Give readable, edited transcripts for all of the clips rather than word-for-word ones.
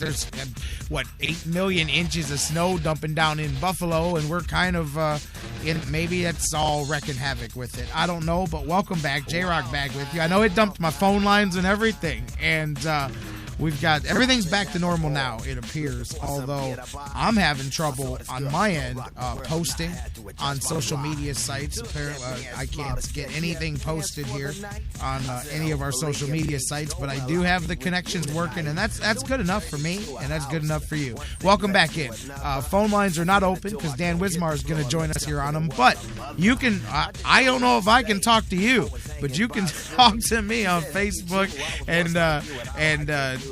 there's, 8 million inches of snow dumping down in Buffalo, and we're kind of maybe it's all wrecking havoc with it. I don't know, but welcome back. J-Rock back with you. I know it dumped my phone lines and everything, and we've got everything's back to normal now, it appears, although I'm having trouble on my end posting on social media sites. Apparently, I can't get anything posted here on any of our social media sites, but I do have the connections working, and that's good enough for me, and that's good enough for you. Welcome back in. Phone lines are not open because Dan Wismar is going to join us here on them, but you can, I don't know if I can talk to you, but you can talk to me on Facebook and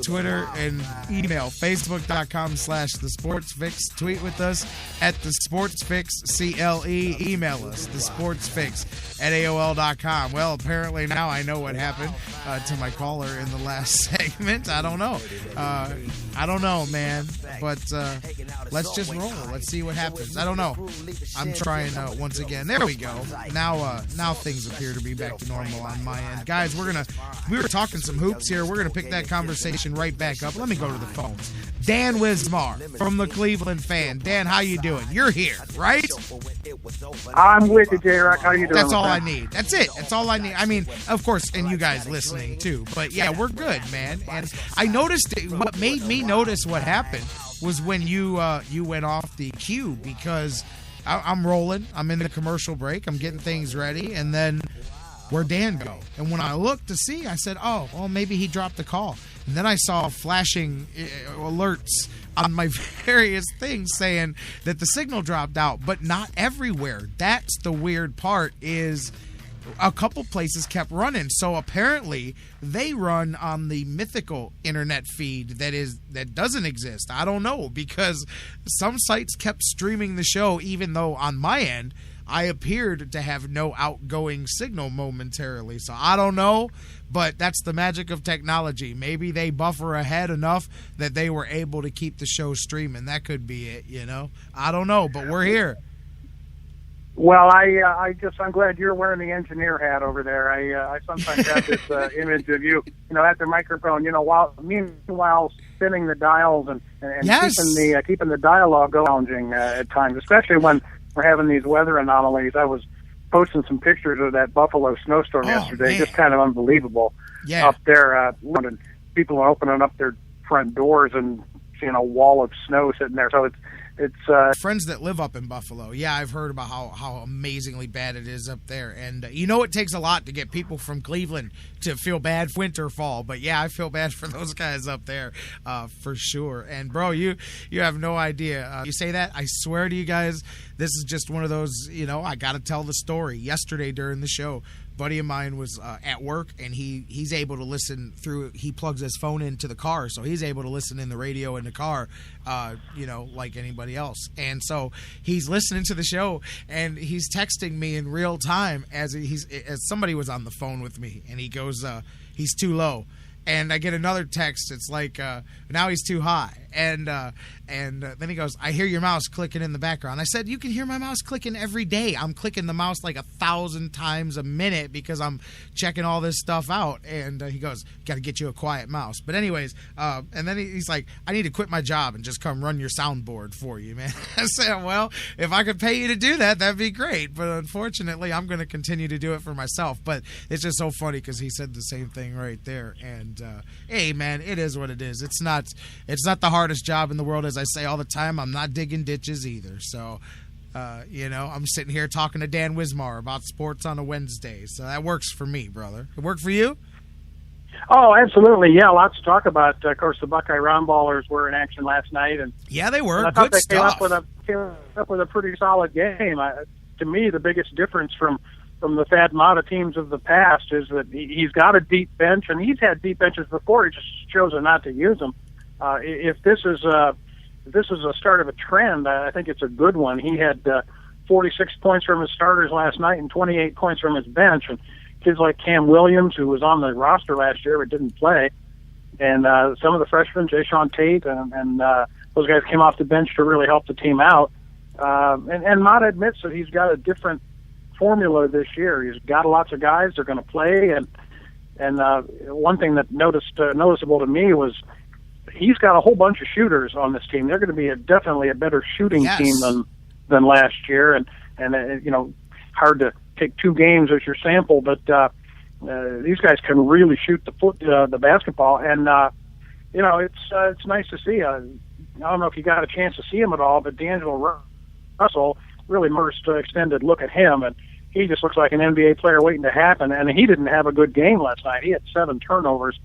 Twitter and email, facebook.com/thesportsfix. Tweet with us at the sportsfix CLE. Email us, thesportsfix@AOL.com. Well, apparently now I know what happened to my caller in the last segment. I don't know. I don't know, man. But let's just roll. Let's see what happens. I don't know. I'm trying once again. There we go. Now things appear to be back to normal on my end. Guys, we were talking some hoops here. We're going to pick that conversation right back up. Let me go to the phones. Dan Wismar from the Cleveland Fan. Dan, how you doing? You're here, right? I'm with you, J-Rock. How you doing? That's all I need. That's it. That's all I need. I mean, of course, and you guys listening too. But yeah, we're good, man. And I noticed what made me notice what happened was when you went off the cue, because I'm rolling. I'm in the commercial break. I'm getting things ready, and then where'd Dan go? And when I looked to see, I said, oh, well, maybe he dropped the call. And then I saw flashing alerts on my various things saying that the signal dropped out, but not everywhere. That's the weird part, is a couple places kept running. So apparently they run on the mythical internet feed that doesn't exist. I don't know, because some sites kept streaming the show, even though on my end I appeared to have no outgoing signal momentarily. So I don't know, but that's the magic of technology. Maybe they buffer ahead enough that they were able to keep the show streaming. That could be it, I don't know, but we're here. Well, I'm glad you're wearing the engineer hat over there. I sometimes have this image of you, at the microphone, meanwhile spinning the dials and yes, keeping the dialogue going at times, especially when we're having these weather anomalies. I was posting some pictures of that Buffalo snowstorm yesterday, man. Just kind of unbelievable. Yeah. Up there, and people are opening up their front doors and seeing a wall of snow sitting there. So it's friends that live up in Buffalo. Yeah, I've heard about how amazingly bad it is up there. And it takes a lot to get people from Cleveland to feel bad winter, fall. But yeah, I feel bad for those guys up there for sure. And bro, you have no idea. You say that, I swear to you guys, this is just one of those, I got to tell the story. Yesterday during the show, buddy of mine was at work, and he's able to listen through. He plugs his phone into the car, so he's able to listen in the radio in the car, like anybody else. And so he's listening to the show, and he's texting me in real time as somebody was on the phone with me, and he goes, "He's too low." And I get another text. It's like, now he's too high. And then he goes, "I hear your mouse clicking in the background." I said, "You can hear my mouse clicking every day. I'm clicking the mouse like 1,000 times a minute because I'm checking all this stuff out." And he goes, "Got to get you a quiet mouse." But anyways, and then he's like, "I need to quit my job and just come run your soundboard for you, man." I said, "Well, if I could pay you to do that, that'd be great. But unfortunately, I'm going to continue to do it for myself." But it's just so funny because he said the same thing right there. And hey, man, it is what it is. It's not the hardest job in the world, as I say all the time. I'm not digging ditches either. So, I'm sitting here talking to Dan Wismar about sports on a Wednesday. So that works for me, brother. It work for you? Oh, absolutely. Yeah, lots to talk about. Of course, the Buckeye Roundballers were in action last night, and yeah, they were. I thought Good they stuff. came up with a pretty solid game. To me, the biggest difference from the Thad Matta teams of the past is that he's got a deep bench, and he's had deep benches before. He just chosen not to use them. If this is a start of a trend, I think it's a good one. He had 46 points from his starters last night and 28 points from his bench. And kids like Cam Williams, who was on the roster last year but didn't play, and some of the freshmen, Tate, and those guys came off the bench to really help the team out. And Matta admits that he's got a different formula this year. He's got lots of guys that are going to play, and one thing that noticeable to me was he's got a whole bunch of shooters on this team. They're going to be definitely a better shooting team than last year, and hard to take 2 games as your sample, but these guys can really shoot the basketball, and it's nice to see. I don't know if you got a chance to see him at all, but D'Angelo Russell, really first extended look at him, and he just looks like an NBA player waiting to happen. And he didn't have a good game last night. He had 7 turnovers,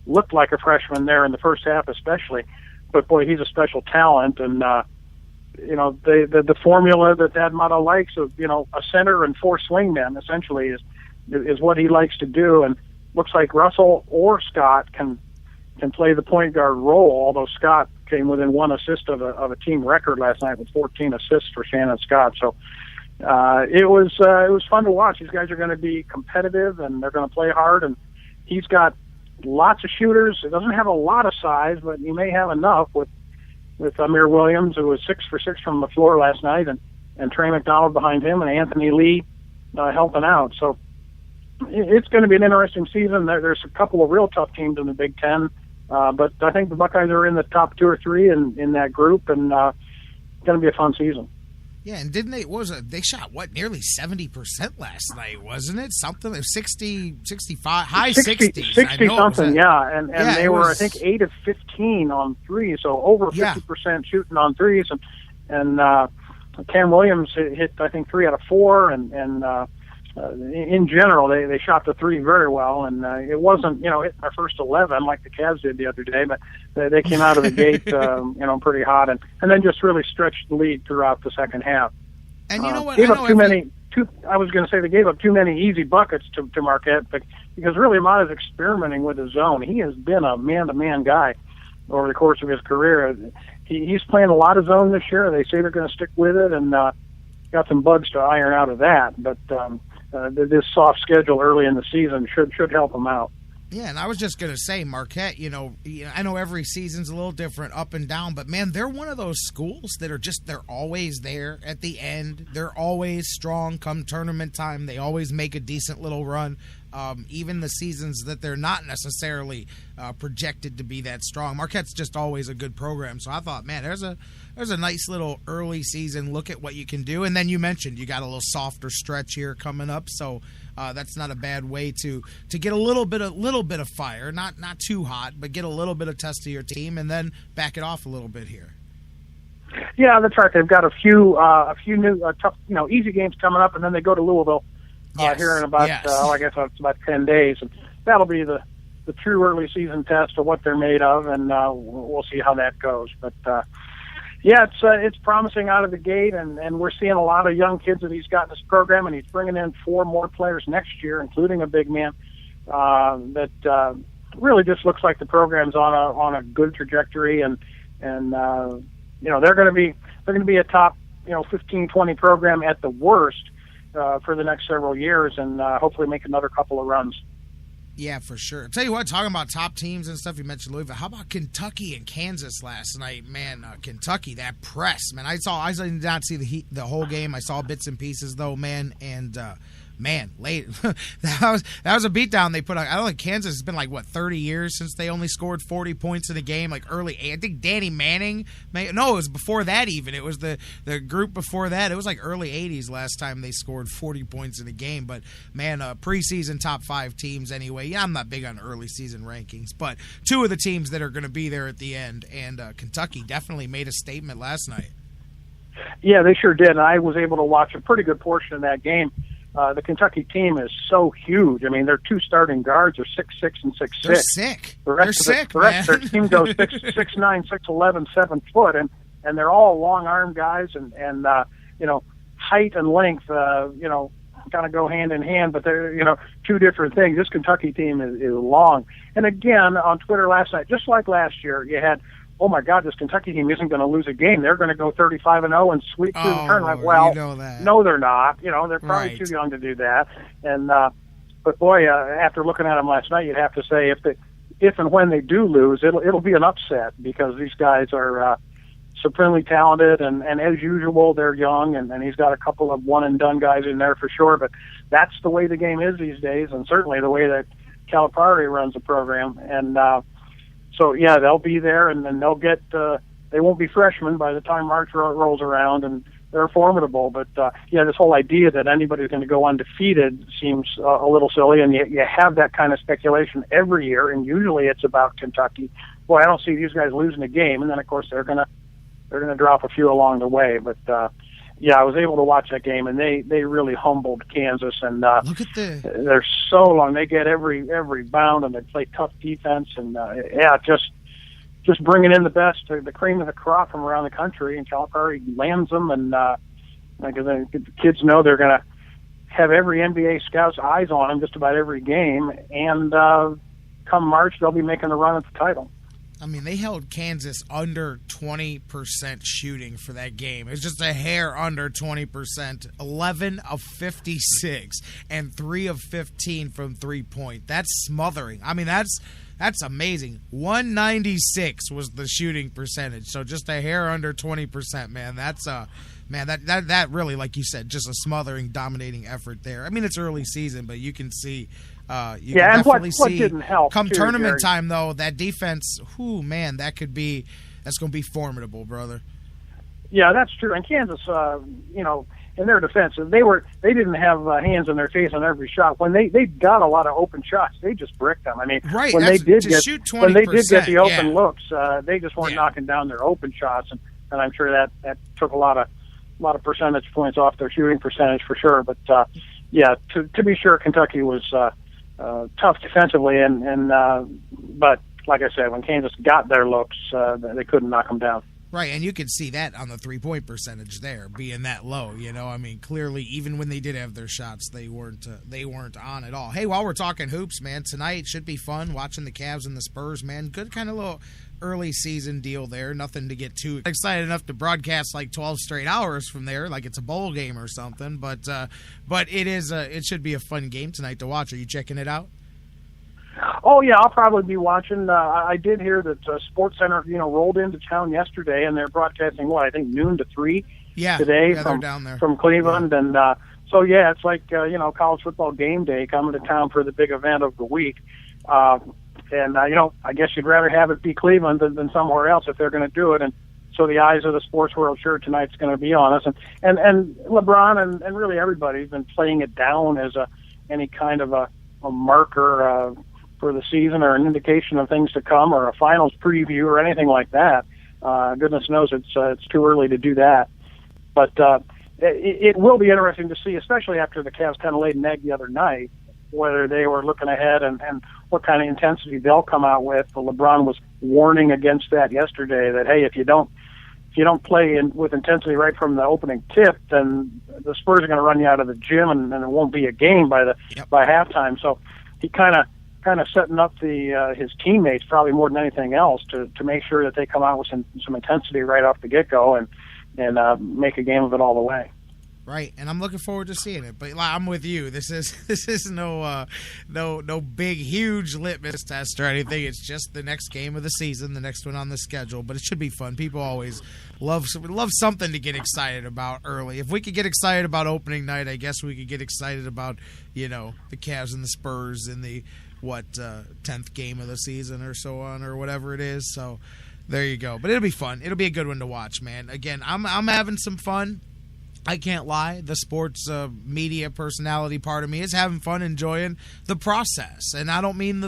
looked like a freshman there in the first half especially. But, boy, he's a special talent. And, the formula that Thad Matta likes of, a center and 4 swingmen essentially is what he likes to do. And looks like Russell or Scott can play the point guard role, although Scott came within 1 assist of a team record last night with 14 assists for Shannon Scott. So it was fun to watch. These guys are going to be competitive, and they're going to play hard. And he's got lots of shooters. It doesn't have a lot of size, but he may have enough with Amir Williams, who was 6 for 6 from the floor last night, and Trey McDonald behind him, and Anthony Lee helping out. So it's going to be an interesting season. There's a couple of real tough teams in the Big Ten. But I think the Buckeyes are in the top 2 or 3 in that group, and it's going to be a fun season. Yeah, and didn't they? They shot nearly 70% last night, wasn't it? Something like 60, 65, high 60s, 60 something, yeah. And they were, I think, 8 of 15 on threes, so over 50% shooting on threes, and Cam Williams hit, I think, 3 out of 4, and in general, they shot the 3 very well, and it wasn't, hitting their first 11 like the Cavs did the other day, but they came out of the gate, pretty hot, and then just really stretched the lead throughout the second half. And you know what? I was going to say they gave up too many easy buckets to Marquette, because really Mata's experimenting with his zone. He has been a man-to-man guy over the course of his career. He's playing a lot of zone this year. They say they're going to stick with it, and got some bugs to iron out of that, but this soft schedule early in the season should help them out. Yeah, and I was just going to say, Marquette, I know every season's a little different up and down, but, man, they're one of those schools that are they're always there at the end. They're always strong come tournament time. They always make a decent little run, even the seasons that they're not necessarily projected to be that strong. Marquette's just always a good program, so I thought, man, there's a nice little early season look at what you can do. And then you mentioned you got a little softer stretch here coming up, so that's not a bad way to get a little bit of fire, not too hot, but get a little bit of test of your team, and then back it off a little bit here. Yeah, that's right. They've got a few new tough, easy games coming up, and then they go to Louisville here in about I guess it's about 10 days, and that'll be the true early season test of what they're made of, and we'll see how that goes. But it's promising out of the gate, and we're seeing a lot of young kids that he's got in this program, and he's bringing in 4 more players next year, including a big man. That really just looks like the program's on a good trajectory, and they're going to be a top 15-20 program at the worst for the next several years, and hopefully make another couple of runs. Yeah, for sure. I'll tell you what, talking about top teams and stuff, you mentioned Louisville. How about Kentucky and Kansas last night? Man, Kentucky, that press, man. I did not see the whole game. I saw bits and pieces, though, man, and late. that was a beatdown they put on. I don't think Kansas has been 30 years since they only scored 40 points in a game, early. I think Danny Manning. It was before that even. It was the group before that. It was early 80s last time they scored 40 points in a game. But, man, preseason top 5 teams anyway. Yeah, I'm not big on early season rankings, but 2 of the teams that are going to be there at the end, and Kentucky definitely made a statement last night. Yeah, they sure did. I was able to watch a pretty good portion of that game. The Kentucky team is so huge. I mean, their 2 starting guards are 6'6" and 6'6". They're sick. The rest of their team goes 6'9", 6'11", 7 foot, and they're all long arm guys, and height and length, kind of go hand in hand, but they're 2 different things. This Kentucky team is long, and again on Twitter last night, just like last year, you had, oh my God, this Kentucky team isn't going to lose a game. They're going to go 35-0 and sweep through the tournament. Well, no, they're not. They're probably too young to do that. And but boy, after looking at them last night, you'd have to say if and when they do lose, it'll be an upset, because these guys are supremely talented, and as usual, they're young, and he's got a couple of one and done guys in there for sure. But that's the way the game is these days, and certainly the way that Calipari runs the program. And So yeah, they'll be there, and then they'll get. They won't be freshmen by the time March rolls around, and they're formidable. But yeah, this whole idea that anybody's going to go undefeated seems a little silly, and you have that kind of speculation every year, and usually it's about Kentucky. Boy, I don't see these guys losing a game, and then of course they're gonna drop a few along the way. But yeah, I was able to watch that game, and they really humbled Kansas. And look at they're so long; they get every bound, and they play tough defense. And yeah, just bringing in the best, the cream of the crop from around the country, and Calipari lands them, and because the kids know they're going to have every NBA scout's eyes on them just about every game, and come March they'll be making the run at the title. I mean, they held Kansas under 20% shooting for that game. It was just a hair under 20%. 11 of 56 and 3 of 15 from three-point. That's smothering. I mean, that's amazing. 196 was the shooting percentage, so just a hair under 20%, man. That's that really, like you said, just a smothering, dominating effort there. I mean, it's early season, but you can see. You can and definitely what see didn't help come too, tournament Gary. time though, that defense, man, that's going to be formidable, brother. Yeah, that's true. And Kansas, in their defense, they didn't have hands in their face on every shot. When they got a lot of open shots, they just bricked them. I mean, right, when they did get the open yeah. looks, they just weren't knocking down their open shots, and I'm sure that took a lot of percentage points off their shooting percentage for sure. But yeah, to be sure, Kentucky was tough defensively, but like I said, when Kansas got their looks, they couldn't knock them down. Right, and you could see that on the three-point percentage there being that low. I mean, clearly, even when they did have their shots, they weren't on at all. Hey, while we're talking hoops, man, tonight should be fun watching the Cavs and the Spurs, man. Good kind of little early season deal there. Nothing to get too excited enough to broadcast like 12 straight hours from there, like it's a bowl game or something. But it should be a fun game tonight to watch. Are you checking it out? Oh yeah, I'll probably be watching. I did hear that Sports Center, rolled into town yesterday, and they're broadcasting I think noon to 3 today they're down there from Cleveland, and so yeah, it's like college football game day coming to town for the big event of the week. And I guess you'd rather have it be Cleveland than somewhere else if they're going to do it. And so the eyes of the sports world sure tonight's going to be on us. And LeBron and really everybody's been playing it down as any kind of a marker for the season or an indication of things to come or a finals preview or anything like that. Goodness knows it's too early to do that. But it will be interesting to see, especially after the Cavs kind of laid an egg the other night, whether they were looking ahead and what kind of intensity they'll come out with. LeBron was warning against that yesterday, that hey, if you don't play with intensity right from the opening tip, then the Spurs are going to run you out of the gym, and it won't be a game by halftime. So he kind of setting up his teammates probably more than anything else to make sure that they come out with some intensity right off the get go and make a game of it all the way. Right, and I'm looking forward to seeing it. But I'm with you. This is no big, huge litmus test or anything. It's just the next game of the season, the next one on the schedule. But it should be fun. People always love something to get excited about early. If we could get excited about opening night, I guess we could get excited about the Cavs and the Spurs in the 10th game of the season or so on or whatever it is. So there you go. But it'll be fun. It'll be a good one to watch, man. Again, I'm having some fun. I can't lie. The sports media personality part of me is having fun, enjoying the process. And I don't mean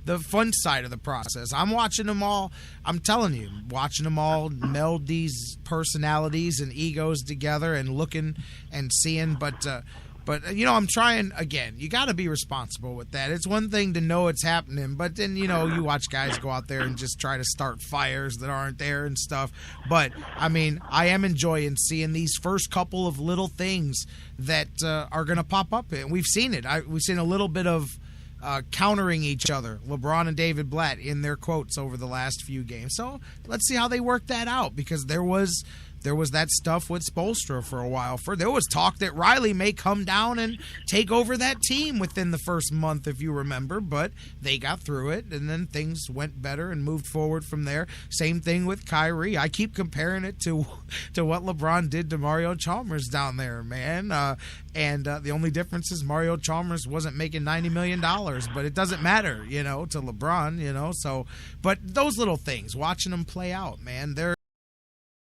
the fun side of the process. I'm watching them all. I'm telling you, watching them all meld these personalities and egos together and looking and seeing. But I'm trying, again, you got to be responsible with that. It's one thing to know it's happening, but then, you watch guys go out there and just try to start fires that aren't there and stuff. But, I mean, I am enjoying seeing these first couple of little things that are going to pop up. And we've seen it. We've seen a little bit of countering each other, LeBron and David Blatt, in their quotes over the last few games. So let's see how they work that out, because there was there was that stuff with Spoelstra for a while. There was talk that Riley may come down and take over that team within the first month, if you remember, but they got through it, and then things went better and moved forward from there. Same thing with Kyrie. I keep comparing it to what LeBron did to Mario Chalmers down there, man. And the only difference is Mario Chalmers wasn't making $90 million, but it doesn't matter, to LeBron, so. But those little things, watching them play out, man, they're